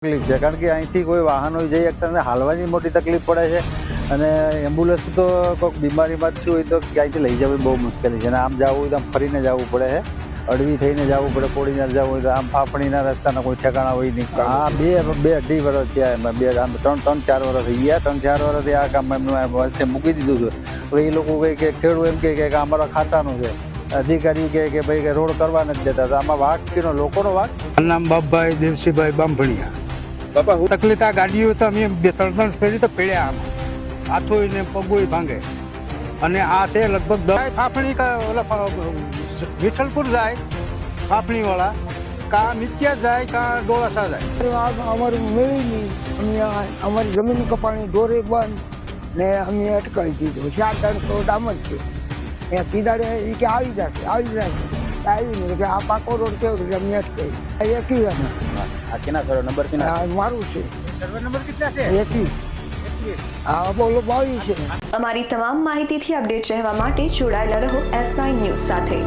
તકલીફ છે કારણ કે અહીંથી કોઈ વાહનો જઈ શકતા નથી, હાલવાની મોટી તકલીફ પડે છે અને એમ્બ્યુલન્સ તો કોઈક બીમારીમાં જ થયું હોય તો ક્યાંયથી લઈ જવી બહુ મુશ્કેલી છે અને આમ જવું હોય તો આમ ફરીને જવું પડે છે, અડવી થઈને જવું પડે, પોડીને જવું હોય તો આમ ફાફણીના રસ્તાના કોઈ ઠેકાણા હોય નહીં. હા, બે અઢી વર્ષ થયા એમાં, આમ ત્રણ ચાર વર્ષ થઈ ગયા. 3-4 વર્ષથી આ કામ એમનું વર્ષે મૂકી દીધું છે. હવે એ લોકો કહે કે ખેડૂત એમ કહે કે અમારા ખાતાનું છે, અધિકારી કહે કે ભાઈ કે રોડ કરવા નથી દેતા. તો આમાં વાક કેનો, લોકોનો વાક? નામ બાપભાઈ દેવસીભાઈ બામભણિયા. બાપા તકલીફ આ ગાડીઓ તો અમે 2-3 ફેરી તો પડ્યા, આમ હાથોય ને પગોય ભાંગે. અને આ છે લગભગ ફાફણી વિઠ્ઠલપુર જાય ફાફણી વાળા, કા નિત્યા જાય કા ડોળાસા જાય. અમારું મેળવી નહીં, અમે અમારી જમીન કપાણી દોરે બંધ ને અમે અટકાવી દીધું. 4-3 ડામ જ છે. એ કીધાડે એ કે આવી જશે, આવી જાય, આવી નહીં કે આ પાકો રોડ કેવો છે, અમે અટકાવી 21. આ કેના સર નંબર કેના? મારું છે. સર્વે નંબર કેટલા છે? 21. હા, બોલો 22 છે. અમારી તમામ માહિતીથી અપડેટ રહેવા માટે જોડાયેલા રહો S9 ન્યૂઝ સાથે.